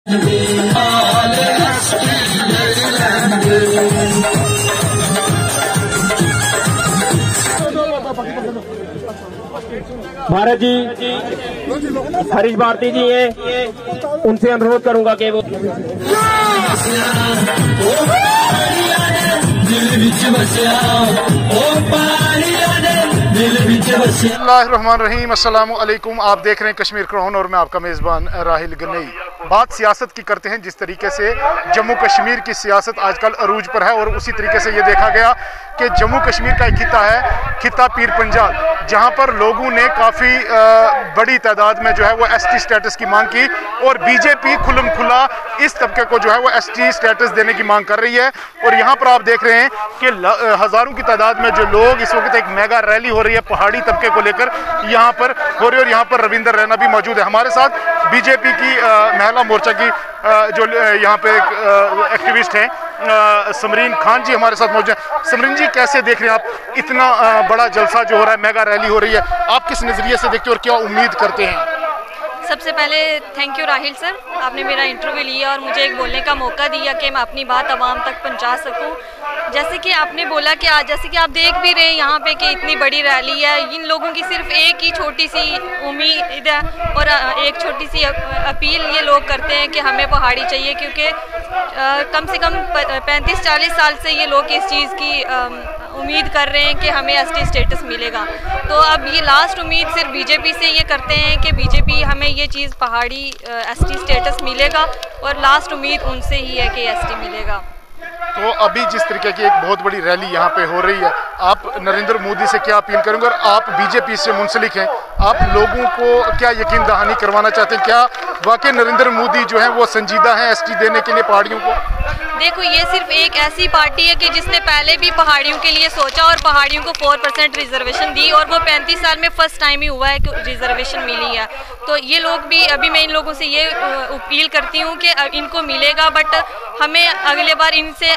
भारत जी, हरीश भारती जी हैं, उनसे अनुरोध करूंगा कि वो बिस्मिल्लाहिर्रहमानिर्रहीम, अस्सलामु अलैकुम। आप देख रहे हैं कश्मीर क्राउन और मैं आपका मेज़बान राहिल गनई। बात सियासत की करते हैं। जिस तरीके से जम्मू कश्मीर की सियासत आजकल अरूज पर है और उसी तरीके से ये देखा गया कि जम्मू कश्मीर का एक खिता है, खिता पीर पंजाल, जहाँ पर लोगों ने काफ़ी बड़ी तादाद में जो है वो एसटी स्टेटस की मांग की और बीजेपी खुल्लम खुला इस तबके को जो है वो एसटी स्टेटस देने की मांग कर रही है। और यहाँ पर आप देख रहे हैं कि हज़ारों की तादाद में जो लोग इस वक्त एक मेगा रैली हो रही है पहाड़ी तबके को लेकर यहाँ पर हो रही है। और यहाँ पर रविंदर रैना भी मौजूद है हमारे साथ। बीजेपी की महिला मोर्चा की जो यहाँ पे एक्टिविस्ट हैं समरीन खान जी हमारे साथ मौजूद हैं। समरीन जी, कैसे देख रहे हैं आप इतना बड़ा जलसा जो हो रहा है, मेगा रैली हो रही है, आप किस नज़रिए से देखते हैं और क्या उम्मीद करते हैं? सबसे पहले थैंक यू राहिल सर, आपने मेरा इंटरव्यू लिया और मुझे एक बोलने का मौका दिया कि मैं अपनी बात आवाम तक पहुंचा सकूं। जैसे कि आपने बोला कि आज जैसे कि आप देख भी रहे हैं यहाँ पे कि इतनी बड़ी रैली है, इन लोगों की सिर्फ एक ही छोटी सी उम्मीद है और एक छोटी सी अपील ये लोग करते हैं कि हमें पहाड़ी चाहिए, क्योंकि कम से कम 35-40 साल से ये लोग इस चीज़ की उम्मीद कर रहे हैं कि हमें एसटी स्टेटस मिलेगा। तो अब ये लास्ट उम्मीद सिर्फ बीजेपी से ये करते हैं कि बीजेपी हमें ये चीज़ पहाड़ी एसटी स्टेटस मिलेगा और लास्ट उम्मीद उनसे ही है कि एसटी मिलेगा। तो अभी जिस तरीके की एक बहुत बड़ी रैली यहाँ पे हो रही है, आप नरेंद्र मोदी से क्या अपील करेंगे और आप बीजेपी से मुंसलिक हैं, आप लोगों को क्या यकीन दहानी करवाना चाहते हैं? क्या वाकई नरेंद्र मोदी जो है वो संजीदा हैं एसटी देने के लिए पहाड़ियों को? देखो, ये सिर्फ एक ऐसी पार्टी है कि जिसने पहले भी पहाड़ियों के लिए सोचा और पहाड़ियों को 4% रिजर्वेशन दी और वो 35 साल में फर्स्ट टाइम ही हुआ है कि रिजर्वेशन मिली है। तो ये लोग भी, अभी मैं इन लोगों से ये अपील करती हूँ कि इनको मिलेगा, बट हमें अगले बार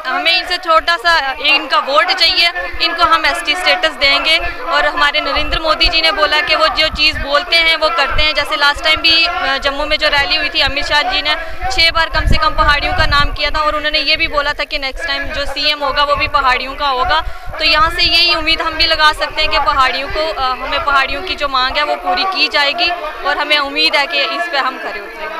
हमें इनसे छोटा सा इनका वोट चाहिए, इनको हम एसटी स्टेटस देंगे। और हमारे नरेंद्र मोदी जी ने बोला कि वो जो चीज़ बोलते हैं वो करते हैं। जैसे लास्ट टाइम भी जम्मू में जो रैली हुई थी, अमित शाह जी ने 6 बार कम से कम पहाड़ियों का नाम किया था और उन्होंने ये भी बोला था कि नेक्स्ट टाइम जो सीएम होगा वो भी पहाड़ियों का होगा। तो यहाँ से यही उम्मीद हम भी लगा सकते हैं कि पहाड़ियों को हमें पहाड़ियों की जो मांग है वो पूरी की जाएगी और हमें उम्मीद है कि इस पर हम खरे उतरेंगे।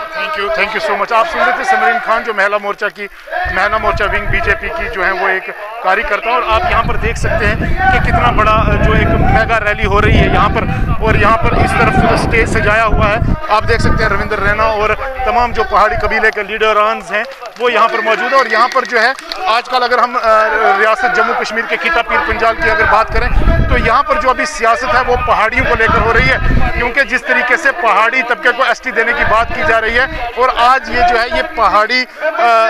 Thank you so much. आप सुन रहे थे समरीन खान, जो महिला मोर्चा विंग बीजेपी की जो है वो एक कार्यकर्ता, और आप यहाँ पर देख सकते हैं कि कितना बड़ा जो एक मेगा रैली हो रही है यहाँ पर। और यहाँ पर इस तरफ स्टेज सजाया हुआ है, आप देख सकते हैं रविंदर रैना और तमाम जो पहाड़ी कबीले के लीडरान्स हैं वो यहाँ पर मौजूद है। और यहाँ पर जो है आजकल अगर हम रियासत जम्मू कश्मीर के खिता पीर पंजाल की अगर बात करें तो यहाँ पर जो अभी सियासत है वो पहाड़ियों को लेकर हो रही है, क्योंकि जिस तरीके से पहाड़ी तबके को एसटी देने की बात की जा रही है और आज ये जो है ये पहाड़ी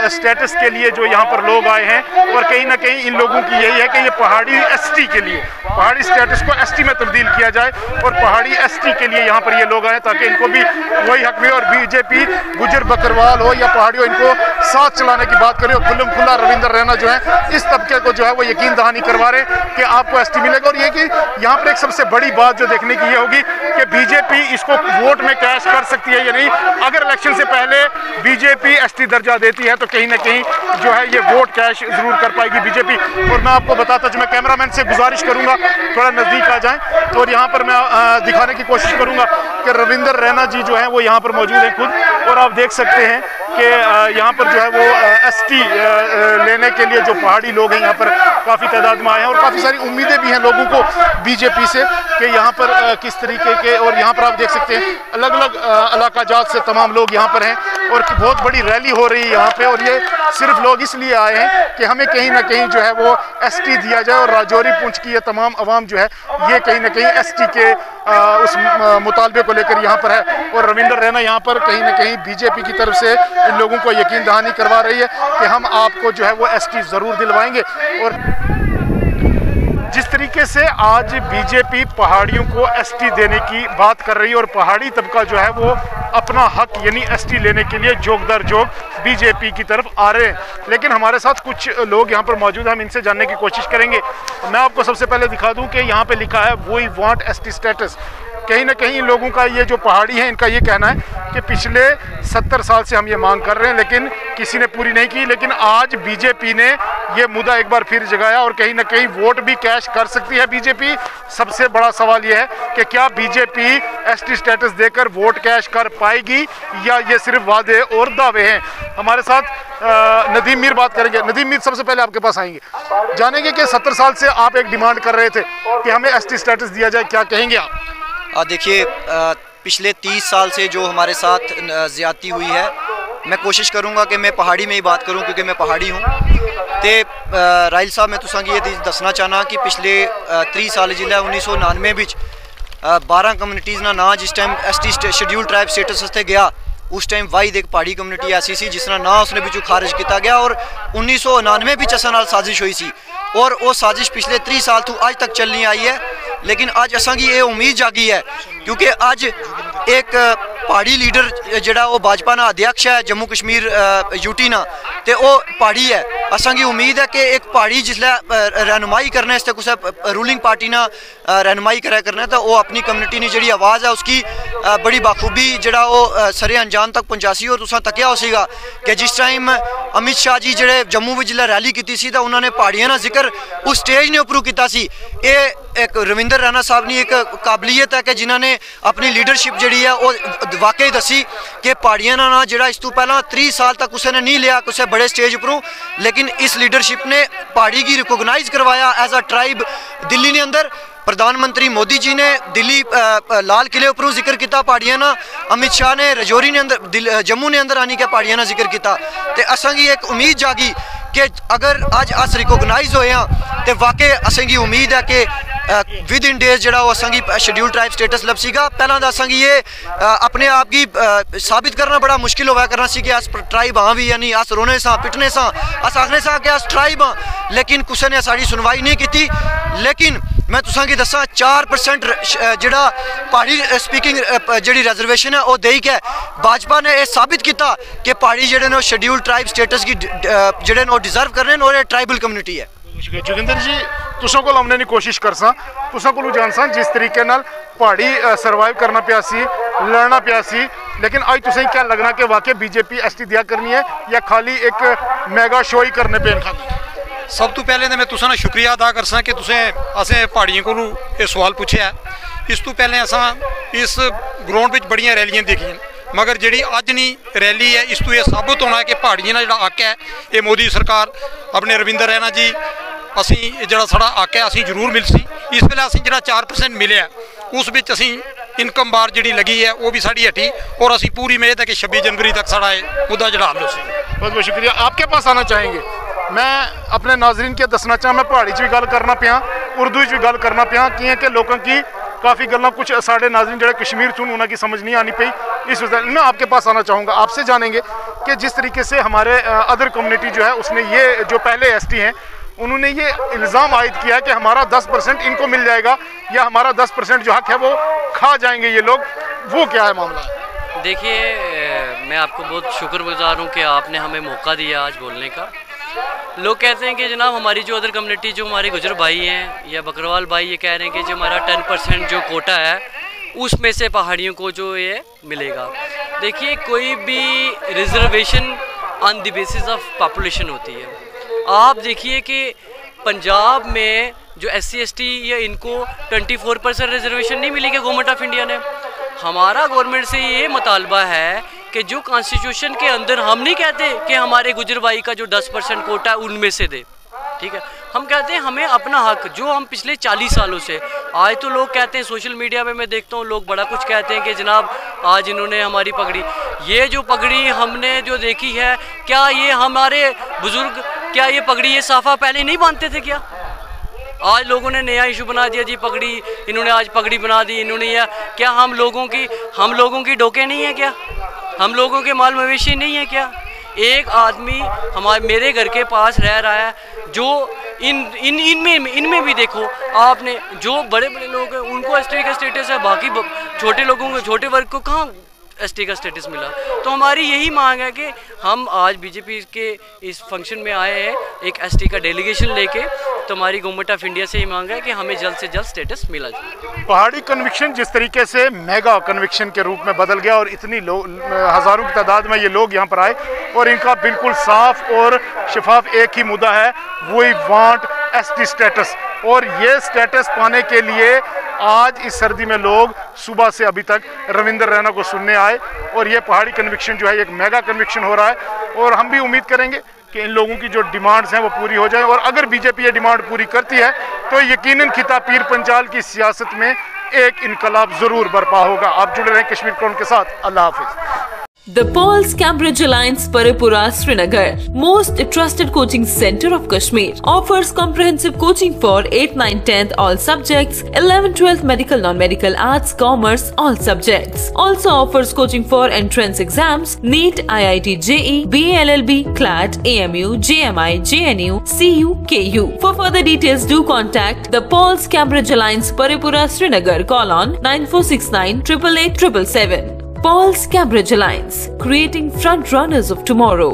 स्टेटस के लिए जो यहाँ पर लोग आए हैं और कहीं ना कहीं इन लोगों की यही है कि ये पहाड़ी एसटी के लिए, पहाड़ी स्टेटस को एसटी में तब्दील किया जाए और पहाड़ी एसटी के लिए यहाँ पर ये लोग आए ताकि इनको भी वही हक मिले। और बीजेपी गुजर बकरवाल हो या पहाड़ी हो, इनको साथ चलाने की बात करे और खुल्लम खुल्ला रविंदर रैना जो है इस तबके को जो है वो यकीन दहानी करवा रहे कि आपको एसटी मिलेगा। और ये कि यहाँ पर एक सबसे बड़ी बात जो देखने की ये होगी कि बीजेपी इसको वोट में कैश कर सकती है या नहीं। अगर इलेक्शन से पहले बीजेपी एसटी दर्जा देती है तो कहीं ना कहीं जो है ये वोट कैश जरूर कर पाएगी बीजेपी। और मैं आपको बताता हूँ, मैं कैमरामैन से गुजारिश करूंगा थोड़ा नज़दीक आ जाएं तो और यहाँ पर मैं दिखाने की कोशिश करूंगा कि रविंदर रैना जी जो है वो यहाँ पर मौजूद हैं खुद, और आप देख सकते हैं कि यहाँ पर जो है वो एसटी लेने के लिए जो पहाड़ी लोग हैं यहाँ पर काफ़ी तादाद में आए हैं और काफ़ी सारी उम्मीदें भी हैं लोगों को बीजेपी से कि यहाँ पर किस तरीके के, और यहाँ पर आप देख सकते हैं अलग अलग इलाका जात से तमाम लोग यहाँ पर हैं और बहुत बड़ी रैली हो रही है यहाँ पे। और ये सिर्फ लोग इसलिए आए हैं कि हमें कहीं ना कहीं जो है वो एसटी दिया जाए और राजौरी पुंछ की ये तमाम आवाम जो है ये कहीं ना कहीं एसटी के उस मुतालबे को लेकर यहाँ पर है। और रविंदर रैना यहाँ पर कहीं ना कहीं बीजेपी की तरफ से इन लोगों को यकीन दहानी करवा रही है कि हम आपको जो है वो एसटी ज़रूर दिलवाएंगे। और जिस तरीके से आज बीजेपी पहाड़ियों को एसटी देने की बात कर रही है और पहाड़ी तबका जो है वो अपना हक यानी एसटी लेने के लिए जोग दर जोग बीजेपी की तरफ आ रहे हैं। लेकिन हमारे साथ कुछ लोग यहाँ पर मौजूद हैं, हम इनसे जानने की कोशिश करेंगे। मैं आपको सबसे पहले दिखा दूं कि यहाँ पे लिखा है वी वांट एसटी स्टेटस। कहीं ना कहीं लोगों का ये जो पहाड़ी है इनका ये कहना है कि पिछले 70 साल से हम ये मांग कर रहे हैं लेकिन किसी ने पूरी नहीं की, लेकिन आज बीजेपी ने ये मुद्दा एक बार फिर जगाया और कहीं ना कहीं वोट भी कैश कर सकती है बीजेपी। सबसे बड़ा सवाल ये है कि क्या बीजेपी एसटी स्टेटस देकर वोट कैश कर पाएगी या ये सिर्फ वादे और दावे हैं। हमारे साथ नदीम मीर बात करेंगे। नदीम मीर सबसे पहले आपके पास आएंगे, जानेंगे कि 70 साल से आप एक डिमांड कर रहे थे कि हमें एसटी स्टेटस दिया जाए, क्या कहेंगे आप? देखिए, पिछले 30 साल से जो हमारे साथ ज़्यादती हुई है, मैं कोशिश करूंगा कि मैं पहाड़ी में ही बात करूं क्योंकि मैं पहाड़ी हूं। तो राइल साहब मैं तुसां ये दसना चाहना कि पिछले 30 साल जिला 1999 बिच 12 कम्युनिटीज़ ना जिस time ST schedule tribe status से गया, उस टाइम वाहिद एक पहाड़ी कम्युनिटी ऐसी सी जिसका ना उसने बिचू खारिज किया गया और 1999 बिच असां नाल साजिश हुई सी और वो साजिश पिछले 30 साल तो अज तक चलनी आई है। लेकिन अज असां की ये उम्मीद जागी है क्योंकि अज एक पहाड़ी लीडर जिहड़ा वो भाजपा ना अध्यक्ष है जम्मू कश्मीर यूटी ना, तो वो पहाड़ी है। असां की उम्मीद है कि एक पहाड़ी जिसलै रहनुमाई करने इससे कुछ रूलिंग पार्टी ना रहनुमाई करा करना तो वो अपनी कम्युनिटी की जी आवाज़ है उसकी बड़ी बाखूबी जिहड़ा वो सरे अंजाम तक पहुँचा सी। और तुसां तकिया हो सीगा कि जिस टाइम अमित शाह जी जिहड़े जम्मू में जिसलै रैली की सी तो उन्होंने पहाड़ियां का जिक्र उस स्टेज ने उपरू किया सी। ये एक रविंदर रैना साहब की एक काबलियत है कि जिन्होंने अपनी लीडरशिप जी है वो वाकई दसी कि पहाड़ियां ना जो इस तू पहला 30 साल तक किसी ने नहीं लिया किसी बड़े स्टेज उपरों, लेकिन इस लीडरशिप ने पहाड़ी की रिकोगनाइज करवाया एज अ ट्राइब। दिल्ली ने अंदर प्रधानमंत्री मोदी जी ने दिल्ली लाल किले उपरों जिक्र किया पहाड़ियां ना, अमित शाह ने रजौरी ने अंदर जम्मू ने अंदर आनी के पहाड़ियां ना जिक्र किया। तो असां की एक उम्मीद जागी कि अगर अज अस रिकोगनाइज होए हैं तो वाकई असें की उम्मीद है कि विद इन डेज जो असां की शेड्यूल ट्राइब स्टेटस लब सीगा। पहला तो असां की ये अपने आप की साबित करना बड़ा मुश्किल होया करना सी कि अस ट्राइब हाँ भी, यानी अस रोने सां पिटने सां अस आखने सां कि अस ट्राइब हाँ, लेकिन किसी ने साड़ी सुनवाई नहीं की। लेकिन मैं तुसां की दसा 4% जिहड़ा पहाड़ी स्पीकिंग जिहड़ी रिजर्वेशन है वो देई के भाजपा ने यह साबित किया कि पहाड़ी जिहड़े शेड्यूल ट्राइब स्टेटस की जिहड़े डिजर्व करने और ये ट्राइबल कम्युनिटी है। जोगिंदर जी, तुसां कोल हमने नहीं कोशिश कर सा, तुसां कोल जान सा जिस तरीके नाल पहाड़ी सर्वाइव करना पिया सी, लड़ना पिया सी, लेकिन अज तुसें क्या लगना कि वाकई बीजेपी एसटी दिया करनी है या खाली एक मेगा शो ही करने पे खाती? सब तो पहले तो मैं तुसां दा शुक्रिया अदा करसा कि तुसें असें पहाड़ियों को ये सवाल पूछा। इस तो पहले असां इस ग्राउंड में बड़ियां रैलियां देखियां, मगर जी अज नहीं रैली है इस तो यह साबित होना है कि पहाड़ियां का जो हक है ये मोदी सरकार अपने रविंदर रैना जी असी जो साड़ा हक है असी जरूर मिल सी। इस वेले असी जो 4% मिले उस बिच असी इनकम बार जी लगी है वो भी साड़ी हटी और असी पूरी उम्मीद है कि 26 जनवरी तक साड़ा मुद्दा जो हल हो। बहुत बहुत शुक्रिया। आपके पास आना चाहेंगे, मैं अपने नाजरीन के दसना चाह मैं पहाड़ी भी गल करना पिया, उर्दू भी गल करना पिया कि लोगों की काफ़ी गल्लां कुछ साढ़े नाज़रीन जो कश्मीर चुन उन्होंने समझ नहीं आनी पई। इस वजह मैं आपके पास आना चाहूँगा, आपसे जानेंगे कि जिस तरीके से हमारे अदर कम्युनिटी जो है उसने ये जो पहले एसटी हैं उन्होंने ये इल्ज़ाम आयद किया कि हमारा 10% इनको मिल जाएगा या हमारा 10% जो हक है वो खा जाएंगे ये लोग, वो क्या है मामला? देखिए, मैं आपको बहुत शुक्रगुजार हूँ कि आपने हमें मौका दिया आज बोलने का। लोग कहते हैं कि जनाब हमारी जो अदर कम्युनिटी जो हमारे गुजर भाई हैं या बकरवाल भाई ये कह रहे हैं कि जो हमारा 10% जो कोटा है उसमें से पहाड़ियों को जो ये मिलेगा। देखिए, कोई भी reservation on the basis of population होती है। आप देखिए कि पंजाब में जो SC ST या इनको 24% रिजर्वेशन नहीं मिली कि गवर्नमेंट ऑफ इंडिया ने। हमारा गवर्नमेंट से ये मुतालबा है कि जो कॉन्स्टिट्यूशन के अंदर हम नहीं कहते कि हमारे गुजर भाई का जो 10% कोटा है उनमें से दे, ठीक है। हम कहते हैं हमें अपना हक जो हम पिछले 40 सालों से आज तो लोग कहते हैं सोशल मीडिया में मैं देखता हूँ लोग बड़ा कुछ कहते हैं कि जनाब आज इन्होंने हमारी पगड़ी, ये जो पगड़ी हमने जो देखी है क्या ये हमारे बुजुर्ग क्या ये पगड़ी ये साफा पहले नहीं बांधते थे? क्या आज लोगों ने नया इशू बना दिया जी पगड़ी, इन्होंने आज पगड़ी बना दी इन्होंने, या क्या हम लोगों की डोके नहीं है? क्या हम लोगों के माल मवेशी नहीं है? क्या एक आदमी हमारे मेरे घर के पास रह रहा है जो इनमें भी देखो आपने जो बड़े बड़े लोग हैं उनको एसटी का स्टेटस है, बाकी छोटे लोगों को छोटे वर्ग को कहाँ ST का स्टेटस मिला। तो हमारी यही मांग है कि हम आज बीजेपी के इस फंक्शन में आए हैं एक ST का डेलीगेशन लेके, तो हमारी गवर्नमेंट ऑफ इंडिया से ही मांग है कि हमें जल्द से जल्द स्टेटस मिला जाए। पहाड़ी कन्विक्शन जिस तरीके से मेगा कन्विक्शन के रूप में बदल गया और इतनी हज़ारों की तादाद में ये लोग यहाँ पर आए और इनका बिल्कुल साफ और शफाफ एक ही मुद्दा है, वी वांट ST स्टेटस। और ये स्टेटस पाने के लिए आज इस सर्दी में लोग सुबह से अभी तक रविंद्र रैना को सुनने आए और ये पहाड़ी कन्विक्शन जो है एक मेगा कन्विक्शन हो रहा है। और हम भी उम्मीद करेंगे कि इन लोगों की जो डिमांड्स हैं वो पूरी हो जाए और अगर बीजेपी ये डिमांड पूरी करती है तो यकीनन खिता पीर पंचाल की सियासत में एक इनकलाब जरूर बर्पा होगा। आप जुड़े रहें कश्मीर क्राउन के साथ। अल्लाह हाफिज। The Paul's Cambridge Alliance Paripura Srinagar, most trusted coaching center of Kashmir, offers comprehensive coaching for 8th, 9th, 10th all subjects, 11th, 12th medical, non-medical, arts, commerce all subjects. Also offers coaching for entrance exams, NEET, IIT, JEE, BA, LLB, CLAT, AMU, JMI, JNU, CU, KU. For further details, do contact the Paul's Cambridge Alliance Paripura Srinagar. Call on 9469 888 777. Paul's Cambridge Alliance, creating front runners of tomorrow.